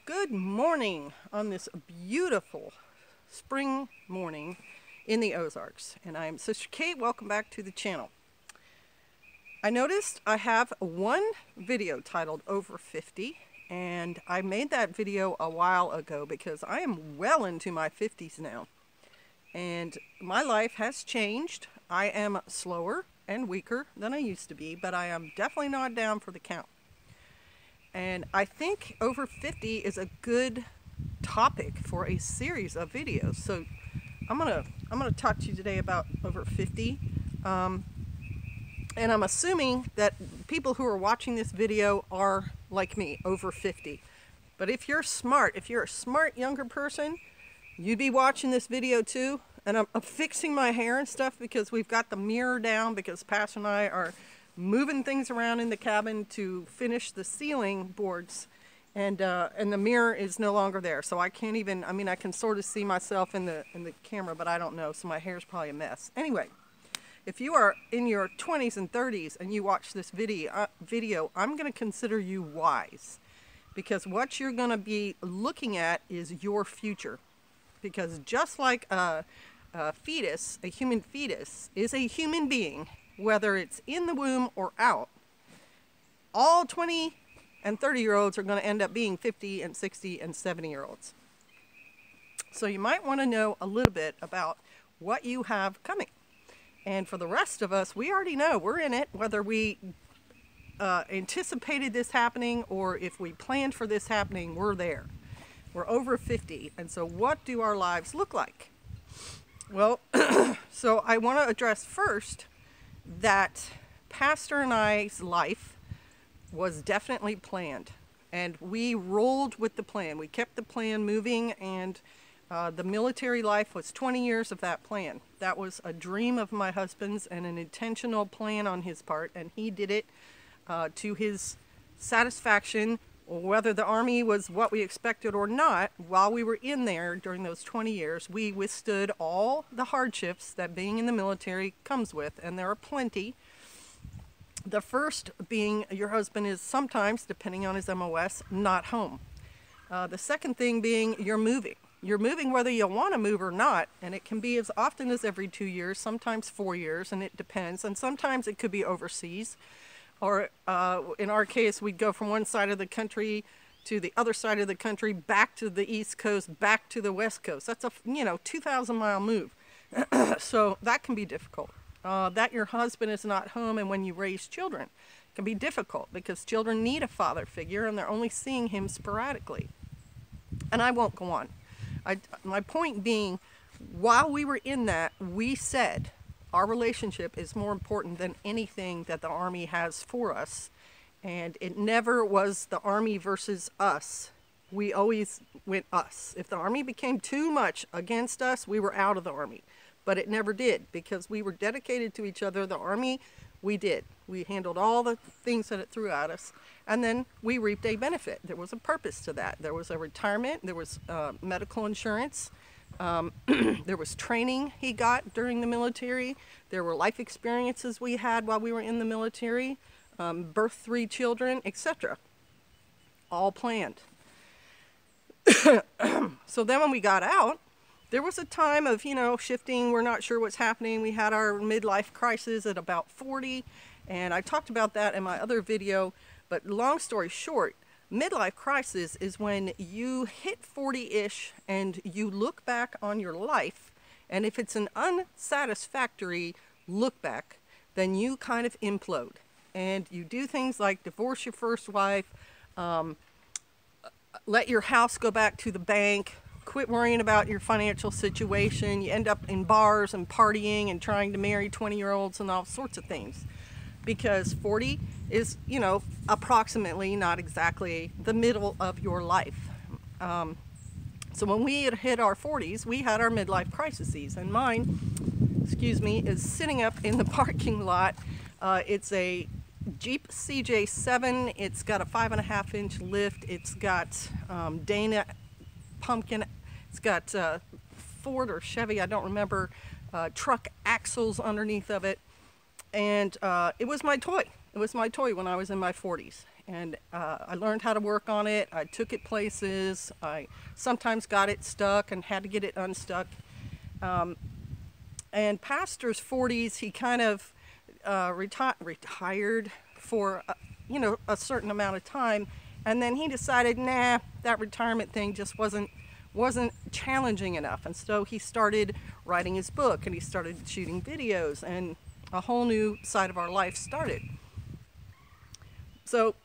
Good morning on this beautiful spring morning in the Ozarks. And I am Sister Kate. Welcome back to the channel. I noticed I have one video titled Over 50, and I made that video a while ago because I am well into my 50s now. And my life has changed. I am slower and weaker than I used to be, but I am definitely not down for the count. And I think over 50 is a good topic for a series of videos. So I'm gonna talk to you today about over 50. And I'm assuming that people who are watching this video are like me, over 50. But if you're smart, if you're a smart younger person, you'd be watching this video too. And I'm fixing my hair and stuff because we've got the mirror down because Pastor and I are moving things around in the cabin to finish the ceiling boards, and the mirror is no longer there, so I can't even, I can sort of see myself in the camera, but I don't know, so my hair's probably a mess. Anyway, if you are in your 20s and 30s and you watch this video, I'm going to consider you wise, because what you're going to be looking at is your future. Because just like a fetus, a human fetus is a human being, whether it's in the womb or out, all 20 and 30-year-olds are going to end up being 50 and 60 and 70-year-olds. So you might want to know a little bit about what you have coming. And for the rest of us, we already know we're in it, whether we anticipated this happening or if we planned for this happening, we're there. We're over 50. And so what do our lives look like? Well, so I want to address first that Pastor and I's life was definitely planned, and we rolled with the plan. We kept the plan moving, and the military life was 20 years of that plan. That was a dream of my husband's and an intentional plan on his part, and he did it to his satisfaction. Whether the Army was what we expected or not, while we were in there during those 20 years, we withstood all the hardships that being in the military comes with, and there are plenty. The first being your husband is sometimes, depending on his MOS, not home. The second thing being you're moving. You're moving whether you want to move or not, and it can be as often as every 2 years, sometimes 4 years, and it depends. And sometimes it could be overseas. Or in our case, we'd go from one side of the country to the other side of the country, back to the East Coast, back to the West Coast. That's a 2,000-mile move. So that can be difficult. That your husband is not home, and when you raise children, can be difficult because children need a father figure, and they're only seeing him sporadically. And I won't go on. My point being, while we were in that, we said, our relationship is more important than anything that the Army has for us. And it never was the Army versus us. We always went us. If the Army became too much against us, we were out of the Army. But it never did, because we were dedicated to each other. The Army, we did. We handled all the things that it threw at us. And then we reaped a benefit. There was a purpose to that. There was a retirement. There was medical insurance. There was training he got during the military. There were life experiences we had while we were in the military, birth 3 children, etc. All planned. So then when we got out, there was a time of, shifting. We're not sure what's happening. We had our midlife crisis at about 40, and I talked about that in my other video. But long story short, midlife crisis is when you hit 40-ish and you look back on your life, and if it's an unsatisfactory look back, then you kind of implode. And you do things like divorce your first wife, let your house go back to the bank, quit worrying about your financial situation. You end up in bars and partying and trying to marry 20-year-olds and all sorts of things. Because 40 is, approximately, not exactly, the middle of your life. So when we had hit our 40s, we had our midlife crises. And mine, is sitting up in the parking lot. It's a Jeep CJ7. It's got a 5.5-inch lift. It's got Dana pumpkin. It's got Ford or Chevy, I don't remember, truck axles underneath of it. And it was my toy. It was my toy when I was in my 40s. And I learned how to work on it. I took it places. I sometimes got it stuck and had to get it unstuck. And Pastor's 40s, he kind of retired for, a certain amount of time. And then he decided, nah, that retirement thing just wasn't challenging enough. And so he started writing his book, and he started shooting videos, and a whole new side of our life started. So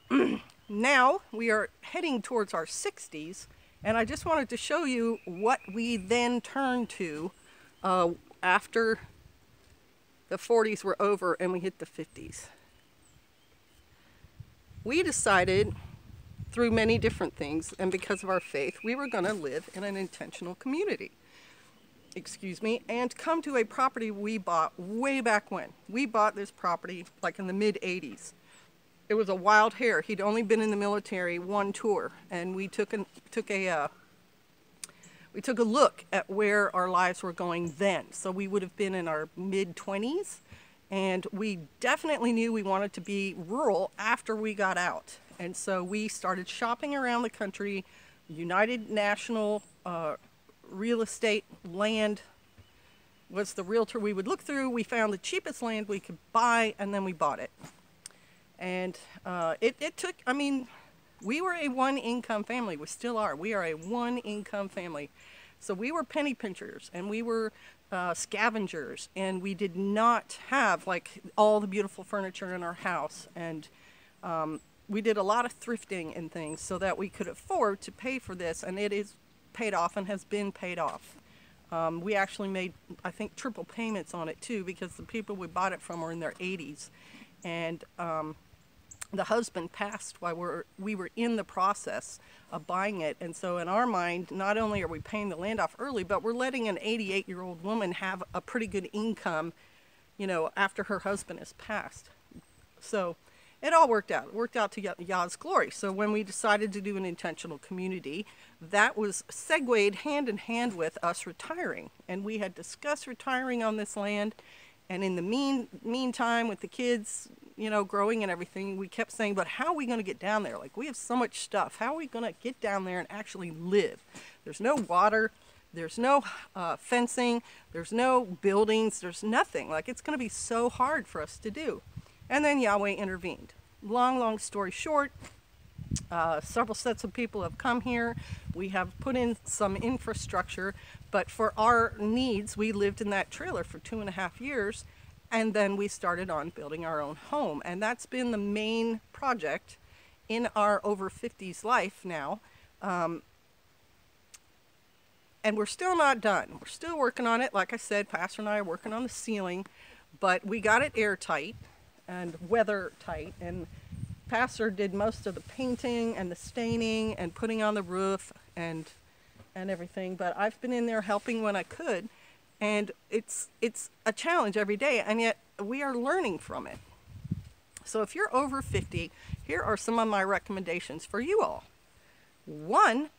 now we are heading towards our 60s, and I just wanted to show you what we then turned to after the 40s were over and we hit the 50s. We decided, through many different things and because of our faith, we were going to live in an intentional community. And come to a property we bought way back when. We bought this property like in the mid-80s. It was a wild hare. He'd only been in the military one tour, and we took a look at where our lives were going then. So we would have been in our mid-20s, and we definitely knew we wanted to be rural after we got out. And so we started shopping around the country. United National Real Estate Land was the realtor we would look through. We found the cheapest land we could buy, and then we bought it. And it took, we were a one-income family. We still are. We are a one-income family. So we were penny pinchers, and we were scavengers, and we did not have, like, all the beautiful furniture in our house. And we did a lot of thrifting and things so that we could afford to pay for this, and it is paid off and has been paid off. We actually made, I think, triple payments on it, too, because the people we bought it from were in their 80s. And the husband passed while we were in the process of buying it. And so in our mind, not only are we paying the land off early, but we're letting an 88-year-old woman have a pretty good income, after her husband has passed. So it all worked out. It worked out to Yah's glory. So when we decided to do an intentional community, that was segued hand in hand with us retiring. And we had discussed retiring on this land. And in the meantime, with the kids, growing and everything, we kept saying, but how are we going to get down there? Like, we have so much stuff. How are we going to get down there and actually live? There's no water. There's no fencing. There's no buildings. There's nothing. Like, it's going to be so hard for us to do. And then Yahweh intervened. Long story short, several sets of people have come here. We have put in some infrastructure, but for our needs, we lived in that trailer for 2.5 years, and then we started on building our own home. And that's been the main project in our over 50s life now. And we're still not done. We're still working on it. Like I said, Pastor and I are working on the ceiling, but we got it airtight and weather tight, and Pastor did most of the painting and the staining and putting on the roof and everything, but I've been in there helping when I could, and it's a challenge every day, and yet we are learning from it. So if you're over 50, here are some of my recommendations for you all. 1,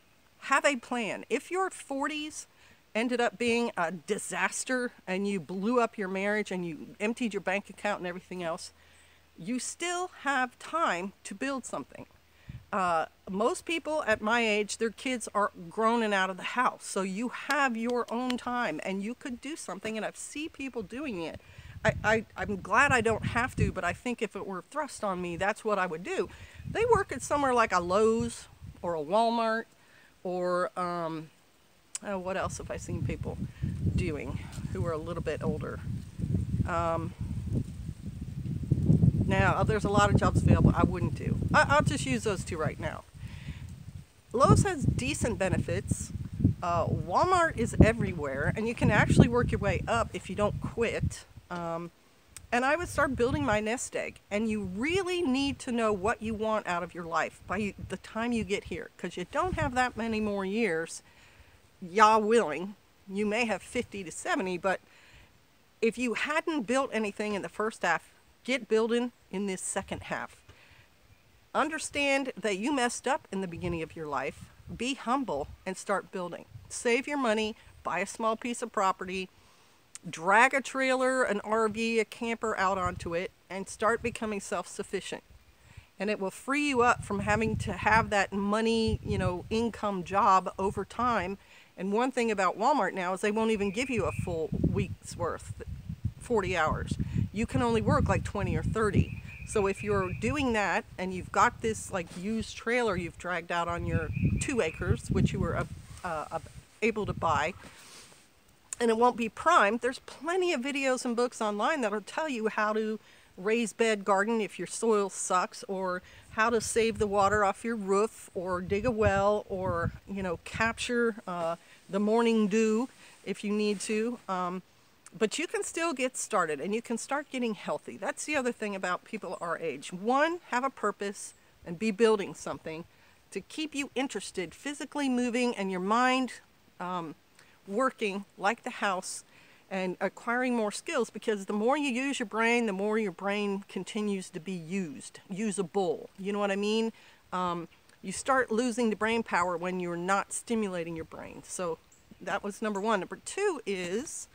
have a plan. If your 40s ended up being a disaster and you blew up your marriage and you emptied your bank account and everything else, you still have time to build something. Most people at my age, their kids are grown and out of the house, so you have your own time and you could do something, and I've seen people doing it. I'm glad I don't have to, but I think if it were thrust on me, that's what I would do. They work at somewhere like a Lowe's or a Walmart or what else have I seen people doing who are a little bit older? Now, there's a lot of jobs available I wouldn't do. I'll just use those two right now. Lowe's has decent benefits. Walmart is everywhere, and you can actually work your way up if you don't quit. And I would start building my nest egg. And you really need to know what you want out of your life by the time you get here, because you don't have that many more years. Yah willing, you may have 50 to 70, but if you hadn't built anything in the first half, get building in this second half. Understand that you messed up in the beginning of your life. Be humble and start building. Save your money, buy a small piece of property, drag a trailer, an RV, a camper out onto it, and start becoming self-sufficient. and it will free you up from having to have that money, you know, income job over time. And one thing about Walmart now is they won't even give you a full week's worth, 40 hours. You can only work like 20 or 30. So if you're doing that and you've got this like used trailer you've dragged out on your 2 acres, which you were able to buy, and it won't be primed, there's plenty of videos and books online that'll tell you how to raise bed garden if your soil sucks, or how to save the water off your roof, or dig a well, or, you know, capture the morning dew if you need to. But you can still get started, and you can start getting healthy. That's the other thing about people our age. One, have a purpose and be building something to keep you interested, physically moving, and your mind working like the house, and acquiring more skills, because the more you use your brain, the more your brain continues to be usable. You know what I mean? You start losing the brain power when you're not stimulating your brain. So that was number one. Number two is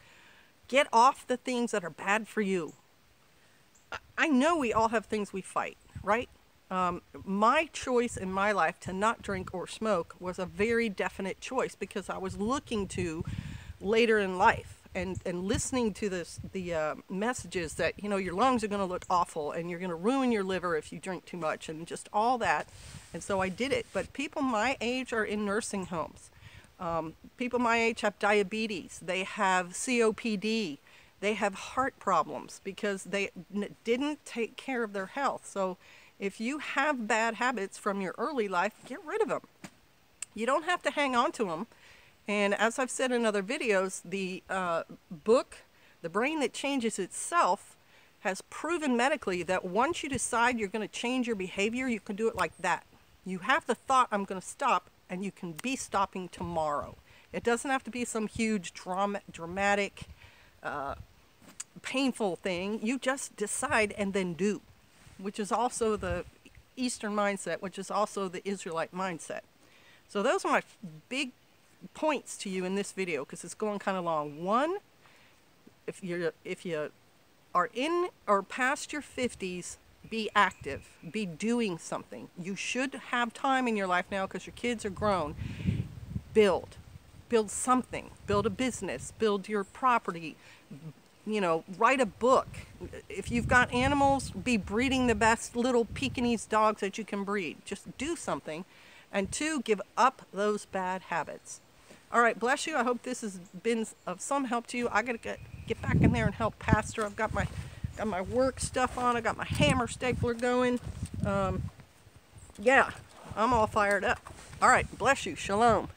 get off the things that are bad for you. I know we all have things we fight, right? My choice in my life to not drink or smoke was a very definite choice, because I was looking to later in life and listening to the messages that, you know, your lungs are going to look awful and you're going to ruin your liver if you drink too much, and just all that. And so I did it. But people my age are in nursing homes. People my age have diabetes, they have COPD, they have heart problems because they didn't take care of their health. So if you have bad habits from your early life, get rid of them. You don't have to hang on to them. And as I've said in other videos, the book, The Brain That Changes Itself, has proven medically that once you decide you're going to change your behavior, you can do it like that. You have the thought, I'm going to stop, and you can be stopping tomorrow. It doesn't have to be some huge dramatic, painful thing. You just decide and then do, which is also the Eastern mindset, which is also the Israelite mindset. So those are my big points to you in this video, because it's going kind of long. One, if you are in or past your 50s, be active, be doing something. You should have time in your life now because your kids are grown. Build something, build a business, build your property, you know, write a book. If you've got animals, be breeding the best little Pekingese dogs that you can breed. Just do something. And two, give up those bad habits. All right, bless you. I hope this has been of some help to you. I got to get back in there and help Pastor. I've got my work stuff on. I got my hammer stapler going. Yeah, I'm all fired up. All right, bless you. Shalom.